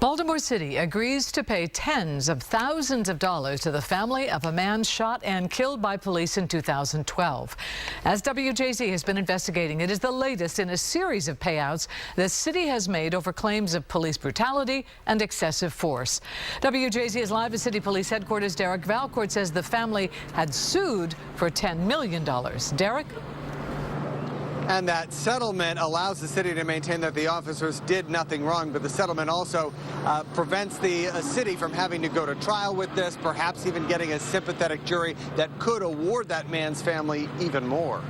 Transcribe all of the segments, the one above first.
Baltimore City agrees to pay tens of thousands of dollars to the family of a man shot and killed by police in 2012. As WJZ has been investigating, it is the latest in a series of payouts the city has made over claims of police brutality and excessive force. WJZ is live at City Police Headquarters. Derek Valcourt says the family had sued for $10 million. Derek? And that settlement allows the city to maintain that the officers did nothing wrong, but the settlement also prevents the city from having to go to trial with this, perhaps even getting a sympathetic jury that could award that man's family even more.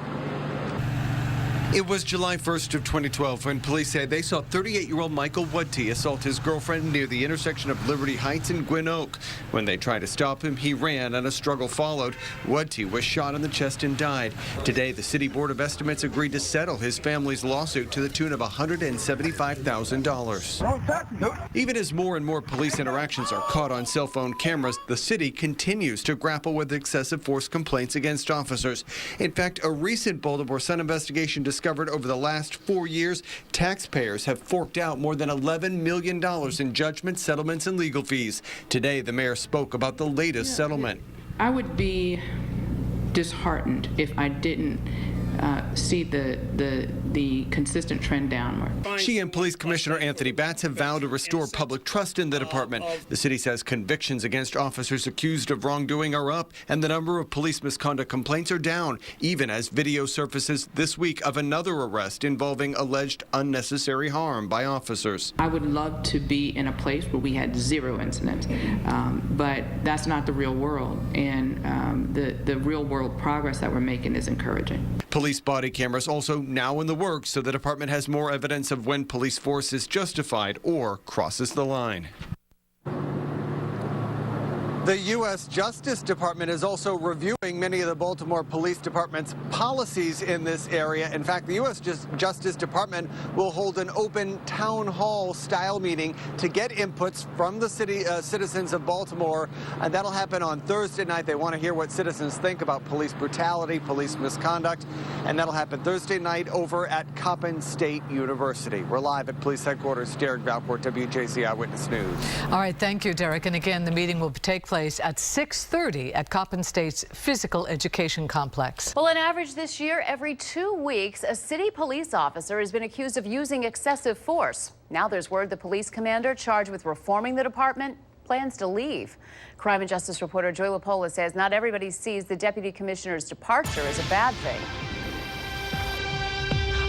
It was July 1st of 2012 when police say they saw 38-year-old Michael Woodty assault his girlfriend near the intersection of Liberty Heights and Gwynn Oak. When they tried to stop him, he ran and a struggle followed. Woodty was shot in the chest and died. Today, the City Board of Estimates agreed to settle his family's lawsuit to the tune of $175,000. Even as more and more police interactions are caught on cell phone cameras, the city continues to grapple with excessive force complaints against officers. In fact, a recent Baltimore Sun investigation discovered over the last 4 years, taxpayers have forked out more than $11 million in judgments, settlements, and legal fees. Today, the mayor spoke about the latest settlement. I would be disheartened if I didn't see the consistent trend downward. She and Police Commissioner Anthony Batts have vowed to restore public trust in the department. The city says convictions against officers accused of wrongdoing are up, and the number of police misconduct complaints are down, even as video surfaces this week of another arrest involving alleged unnecessary harm by officers. I would love to be in a place where we had zero incidents, but that's not the real world, and the real world progress that we're making is encouraging. Police body cameras also now in the works, so the department has more evidence of when police force is justified or crosses the line. The U.S. Justice Department is also reviewing many of the Baltimore Police Department's policies in this area. In fact, the U.S. Justice Department will hold an open town hall style meeting to get inputs from the citizens of Baltimore, and that'll happen on Thursday night. They want to hear what citizens think about police brutality, police misconduct, and that'll happen Thursday night over at Coppin State University. We're live at Police Headquarters. Derek Valcourt, WJZ Eyewitness News. All right, thank you, Derek. And again, the meeting will take place at 6:30 at Coppin State's Physical Education Complex. Well, on average this year, every 2 weeks, a city police officer has been accused of using excessive force. Now there's word the police commander charged with reforming the department plans to leave. Crime and Justice reporter Joy LaPola says not everybody sees the deputy commissioner's departure as a bad thing.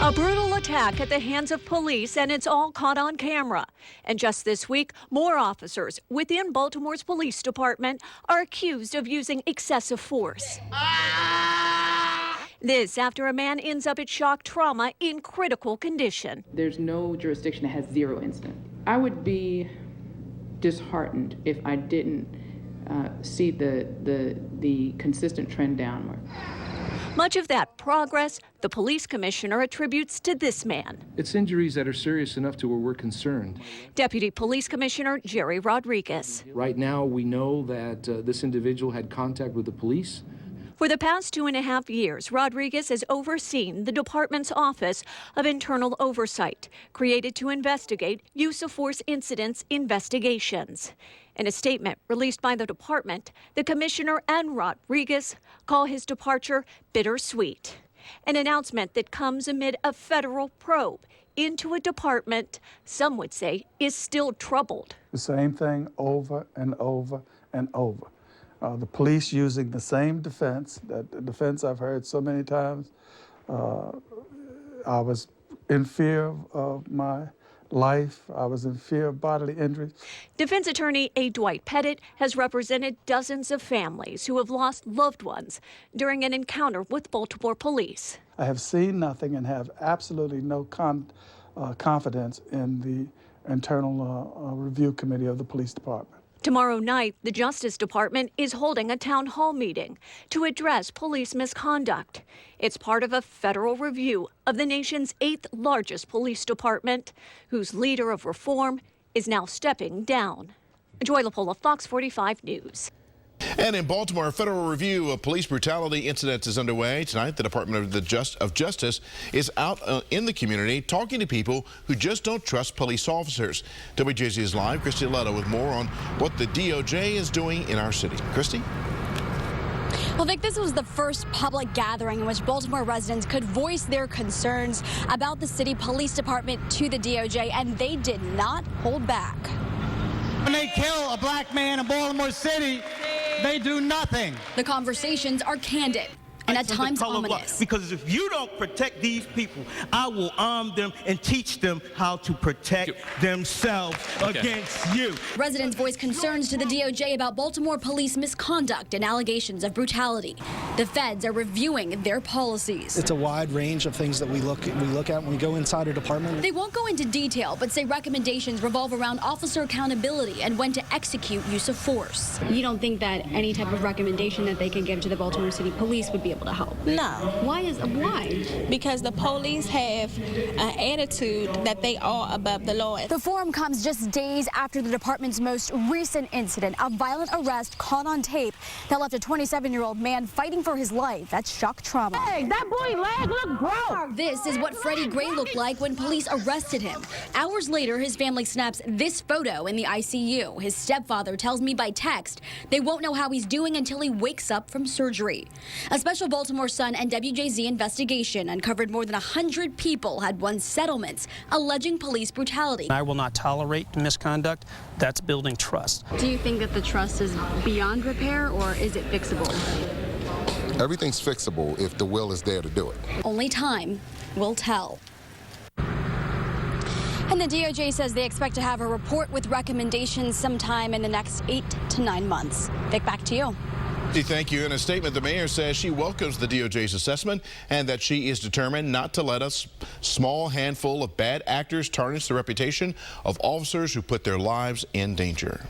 A brutal attack at the hands of police, and it's all caught on camera. And just this week, more officers within Baltimore's police department are accused of using excessive force. This after a man ends up at shock trauma in critical condition. There's no jurisdiction that has zero incident. I would be disheartened if I didn't see the consistent trend downward. Much of that progress, the police commissioner attributes to this man. It's injuries that are serious enough to where we're concerned. Deputy Police Commissioner Jerry Rodriguez. Right now, we know that this individual had contact with the police. For the past 2.5 years, Rodriguez has overseen the department's Office of Internal Oversight, created to investigate use of force incidents investigations. In a statement released by the department, the commissioner and Rodriguez call his departure bittersweet. An announcement that comes amid a federal probe into a department some would say is still troubled. The same thing over and over and over. The police using the same defense, that defense I've heard so many times. I was in fear of my life. I was in fear of bodily injury. Defense attorney A. Dwight Pettit has represented dozens of families who have lost loved ones during an encounter with Baltimore police. I have seen nothing and have absolutely no confidence in the internal review committee of the police department. Tomorrow night, the Justice Department is holding a town hall meeting to address police misconduct. It's part of a federal review of the nation's 8th largest police department, whose leader of reform is now stepping down. Joy LaPola, Fox 45 News. And in Baltimore, a federal review of police brutality incidents is underway. Tonight, the Department of Justice is out in the community talking to people who just don't trust police officers. WJZ is live. Christy Letta with more on what the DOJ is doing in our city. Christy? Well, Vic, this was the first public gathering in which Baltimore residents could voice their concerns about the city police department to the DOJ, and they did not hold back. When they kill a black man in Baltimore City, they do nothing. The conversations are candid and at times ominous. Because if you don't protect these people, I will arm them and teach them how to protect themselves against you. Residents voiced concerns to the DOJ about Baltimore police misconduct and allegations of brutality. The feds are reviewing their policies. It's a wide range of things that we look at when we go inside a department. They won't go into detail, but say recommendations revolve around officer accountability and when to execute use of force. You don't think that any type of recommendation that they can give to the Baltimore City Police would be able to help? No. Why? Because the police have an attitude that they are above the law. The forum comes just days after the department's most recent incident, a violent arrest caught on tape that left a 27-year-old man fighting for his life. That's shock trauma. Hey, that boy leg look broke. This is what Freddie Gray looked like when police arrested him. Hours later, his family snaps this photo in the ICU. His stepfather tells me by text they won't know how he's doing until he wakes up from surgery. A special Baltimore Sun and WJZ investigation uncovered more than 100 people had won settlements alleging police brutality. I will not tolerate misconduct. That's building trust. Do you think that the trust is beyond repair, or is it fixable? Everything's fixable if the will is there to do it. Only time will tell. And the DOJ says they expect to have a report with recommendations sometime in the next 8 to 9 months. Vic, back to you. Thank you. In a statement, the mayor says she welcomes the DOJ's assessment and that she is determined not to let a small handful of bad actors tarnish the reputation of officers who put their lives in danger.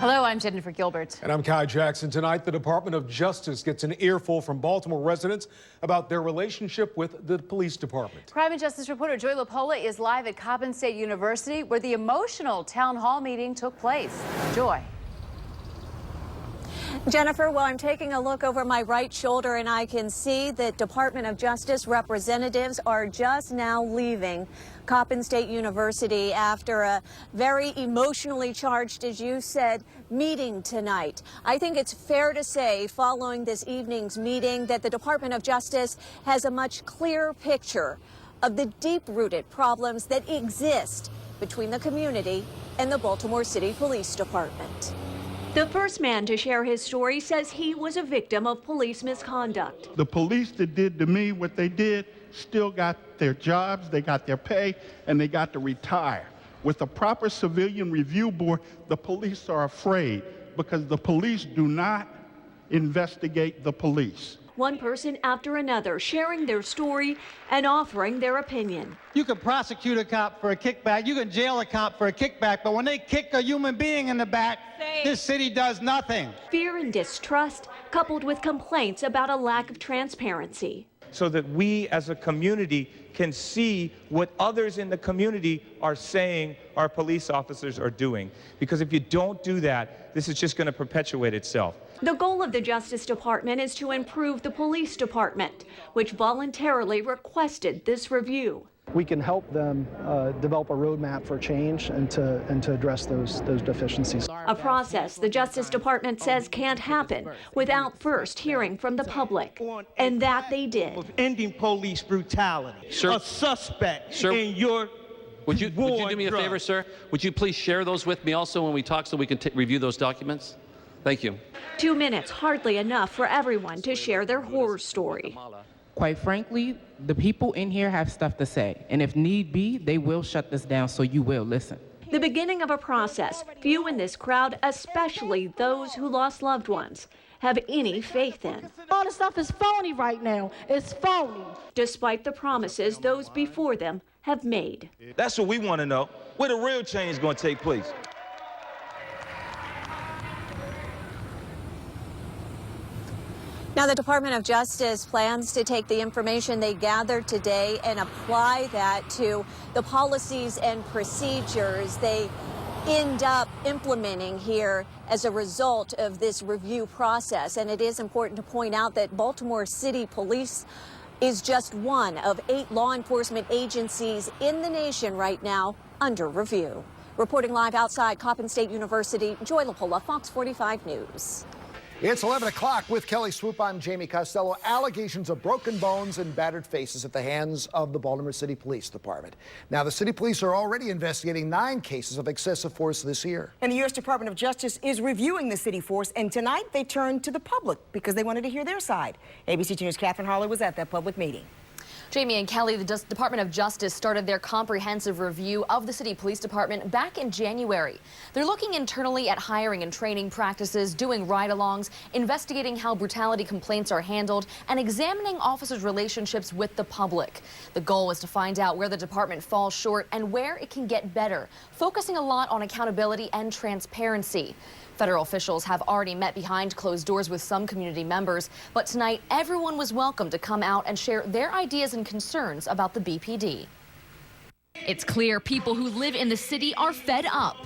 Hello, I'm Jennifer Gilbert. And I'm Kai Jackson. Tonight, the Department of Justice gets an earful from Baltimore residents about their relationship with the police department. Crime and Justice reporter Joy LaPola is live at Coppin State University, where the emotional town hall meeting took place. Joy. Jennifer, well, I'm taking a look over my right shoulder and I can see that Department of Justice representatives are just now leaving Coppin State University after a very emotionally charged, as you said, meeting tonight. I think it's fair to say, following this evening's meeting, that the Department of Justice has a much clearer picture of the deep-rooted problems that exist between the community and the Baltimore City Police Department. The first man to share his story says he was a victim of police misconduct. The police that did to me what they did still got their jobs, they got their pay, and they got to retire. With a proper civilian review board, the police are afraid because the police do not investigate the police. One person after another sharing their story and offering their opinion. You can prosecute a cop for a kickback, you can jail a cop for a kickback, but when they kick a human being in the back, this city does nothing. Fear and distrust coupled with complaints about a lack of transparency. So that we as a community can see what others in the community are saying our police officers are doing. Because if you don't do that, this is just going to perpetuate itself. The goal of the Justice Department is to improve the police department, which voluntarily requested this review. We can help them develop a roadmap for change and to address those deficiencies. A process the Justice Department says can't happen without first hearing from the public. And that they did. Ending police brutality. Sir, a suspect sir, in your would you do me a favor, sir? Would you please share those with me also when we talk so we can review those documents? Thank you. 2 minutes, hardly enough for everyone to share their horror story. Quite frankly, the people in here have stuff to say, and if need be, they will shut this down, so you will listen. The beginning of a process few in this crowd, especially those who lost loved ones, have any faith in. All the stuff is phony right now. It's phony. Despite the promises those before them have made. That's what we want to know. Where the real change is going to take place. Now, the Department of Justice plans to take the information they gathered today and apply that to the policies and procedures they end up implementing here as a result of this review process. And it is important to point out that Baltimore City Police is just one of 8 law enforcement agencies in the nation right now under review. Reporting live outside Coppin State University, Joy LaPolla, Fox 45 News. It's 11 o'clock with Kelly Swoop. I'm Jamie Costello. Allegations of broken bones and battered faces at the hands of the Baltimore City Police Department. Now, the city police are already investigating 9 cases of excessive force this year. And the U.S. Department of Justice is reviewing the city force, and tonight they turned to the public because they wanted to hear their side. ABC 2 News' Catherine Harley was at that public meeting. Jamie and Kelly, the Department of Justice started their comprehensive review of the City Police Department back in January. They're looking internally at hiring and training practices, doing ride-alongs, investigating how brutality complaints are handled, and examining officers' relationships with the public. The goal is to find out where the department falls short and where it can get better, focusing a lot on accountability and transparency. Federal officials have already met behind closed doors with some community members, but tonight everyone was welcome to come out and share their ideas and concerns about the BPD. It's clear people who live in the city are fed up.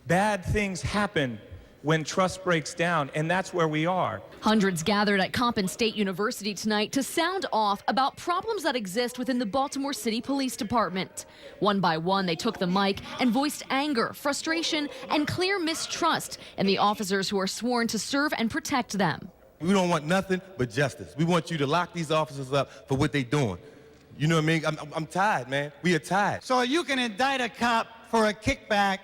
Bad things happen when trust breaks down, and that's where we are. Hundreds gathered at Coppin State University tonight to sound off about problems that exist within the Baltimore City Police Department. One by one, they took the mic and voiced anger, frustration, and clear mistrust in the officers who are sworn to serve and protect them. We don't want nothing but justice. We want you to lock these officers up for what they're doing. You know what I mean? I'm tired, man. We are tired. So you can indict a cop for a kickback.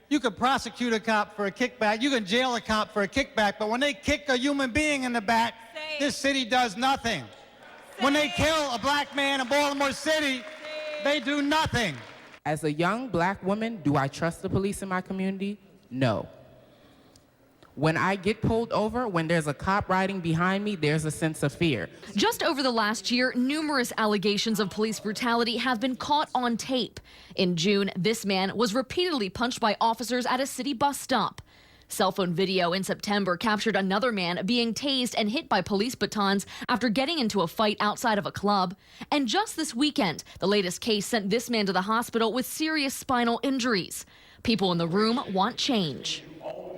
You can prosecute a cop for a kickback. You can jail a cop for a kickback. But when they kick a human being in the back, this city does nothing. When they kill a black man in Baltimore City, they do nothing. As a young black woman, do I trust the police in my community? No. When I get pulled over, when there's a cop riding behind me, there's a sense of fear. Just over the last year, numerous allegations of police brutality have been caught on tape. In June, this man was repeatedly punched by officers at a city bus stop. Cell phone video in September captured another man being tased and hit by police batons after getting into a fight outside of a club. And just this weekend, the latest case sent this man to the hospital with serious spinal injuries. People in the room want change.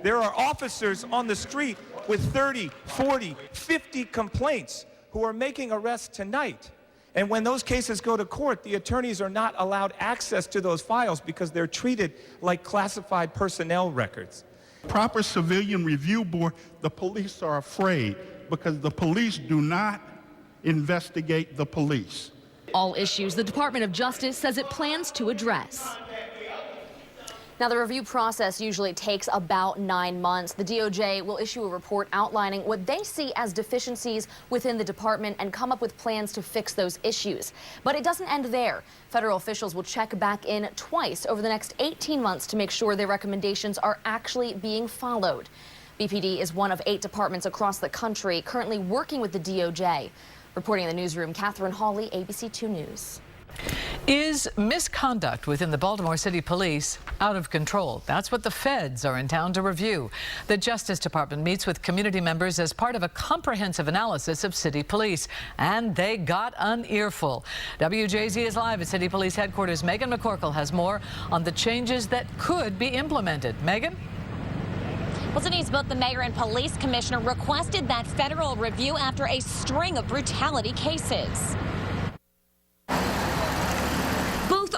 There are officers on the street with 30, 40, 50 complaints who are making arrests tonight. And when those cases go to court, the attorneys are not allowed access to those files because they're treated like classified personnel records. Proper civilian review board, the police are afraid because the police do not investigate the police. All issues the Department of Justice says it plans to address. Now, the review process usually takes about 9 months. The DOJ will issue a report outlining what they see as deficiencies within the department and come up with plans to fix those issues. But it doesn't end there. Federal officials will check back in twice over the next 18 months to make sure their recommendations are actually being followed. BPD is one of 8 departments across the country currently working with the DOJ. Reporting in the newsroom, Catherine Hawley, ABC 2 News. Is misconduct within the Baltimore City Police out of control? That's what the feds are in town to review. The Justice Department meets with community members as part of a comprehensive analysis of city police, and they got an earful. WJZ is live at City Police Headquarters. Megan McCorkle has more on the changes that could be implemented. Megan? Well, Denise, both the mayor and police commissioner requested that federal review after a string of brutality cases.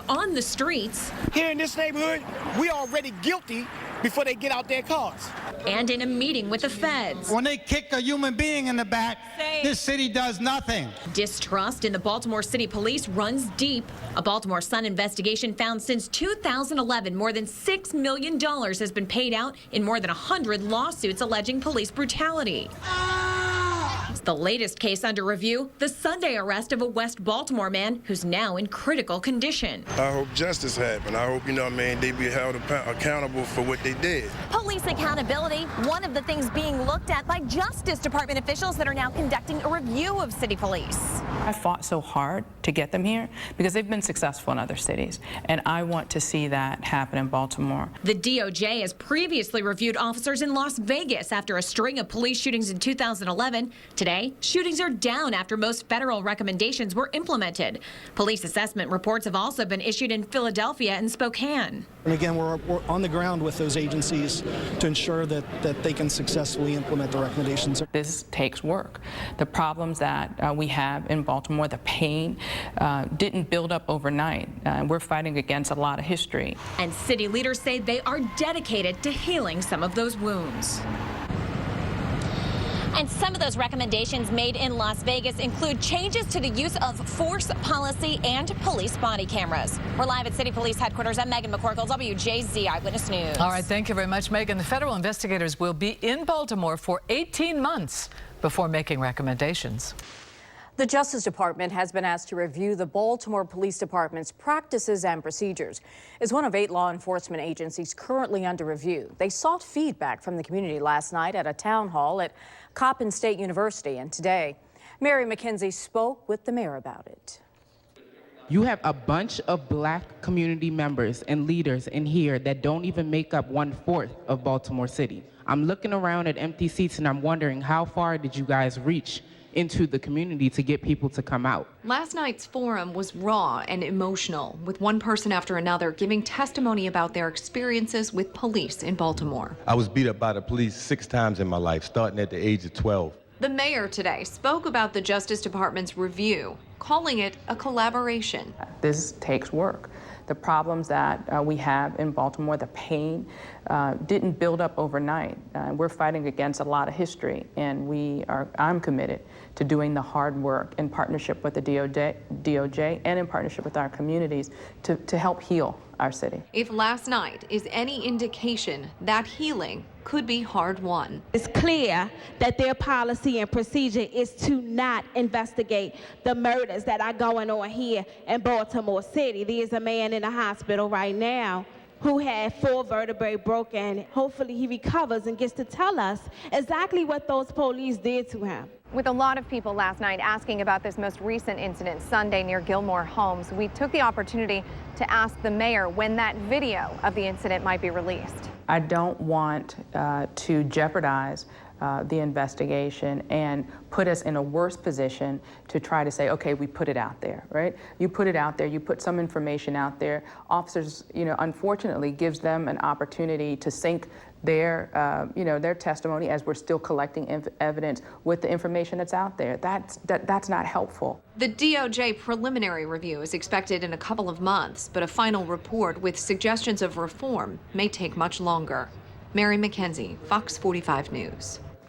On the streets. Here in this neighborhood, we already guilty before they get out their cars. And in a meeting with the feds. When they kick a human being in the back, this city does nothing. Distrust in the Baltimore City Police runs deep. A Baltimore Sun investigation found since 2011, more than $6 million has been paid out in more than 100 lawsuits alleging police brutality. The latest case under review, the Sunday arrest of a West Baltimore man who's now in critical condition. I hope justice happens. I hope, they be held accountable for what they did. Police accountability, one of the things being looked at by Justice Department officials that are now conducting a review of city police. I fought so hard to get them here because they've been successful in other cities, and I want to see that happen in Baltimore. The DOJ has previously reviewed officers in Las Vegas after a string of police shootings in 2011. Today, Today, shootings are down after most federal recommendations were implemented. Police assessment reports have also been issued in Philadelphia and Spokane. And again, we're on the ground with those agencies to ensure that they can successfully implement the recommendations. This takes work. The problems that we have in Baltimore, the pain, didn't build up overnight. We're fighting against a lot of history. And city leaders say they are dedicated to healing some of those wounds. And some of those recommendations made in Las Vegas include changes to the use of force policy and police body cameras. We're live at City Police Headquarters. I'm Megan McCorkle, WJZ Eyewitness News. All right, thank you very much, Megan. The federal investigators will be in Baltimore for 18 months before making recommendations. The Justice Department has been asked to review the Baltimore Police Department's practices and procedures. It's one of 8 law enforcement agencies currently under review. They sought feedback from the community last night at a town hall at Coppin State University, and today, Mary McKenzie spoke with the mayor about it. You have a bunch of black community members and leaders in here that don't even make up 1/4 of Baltimore City. I'm looking around at empty seats and I'm wondering, how far did you guys reach into the community to get people to come out? Last night's forum was raw and emotional, with one person after another giving testimony about their experiences with police in Baltimore. I was beat up by the police 6 times in my life, starting at the age of 12. The mayor today spoke about the Justice Department's review, calling it a collaboration. This takes work. The problems that we have in Baltimore, the pain, didn't build up overnight. We're fighting against a lot of history, and I'm committed to doing the hard work in partnership with the DOJ and in partnership with our communities to help heal our city. If last night is any indication, that healing could be hard-won. It's clear that their policy and procedure is to not investigate the murders that are going on here in Baltimore City. There's a man in the hospital right now who had 4 vertebrae broken. Hopefully he recovers and gets to tell us exactly what those police did to him. With a lot of people last night asking about this most recent incident Sunday near Gilmore Homes, we took the opportunity to ask the mayor when that video of the incident might be released. I don't want to jeopardize the investigation and put us in a worse position to try to say, okay, we put it out there, right? You put it out there, you put some information out there. Officers, unfortunately gives them an opportunity to sync their testimony as we're still collecting evidence with the information that's out there. That's not helpful. The DOJ preliminary review is expected in a couple of months, but a final report with suggestions of reform may take much longer. Mary McKenzie, Fox 45 News.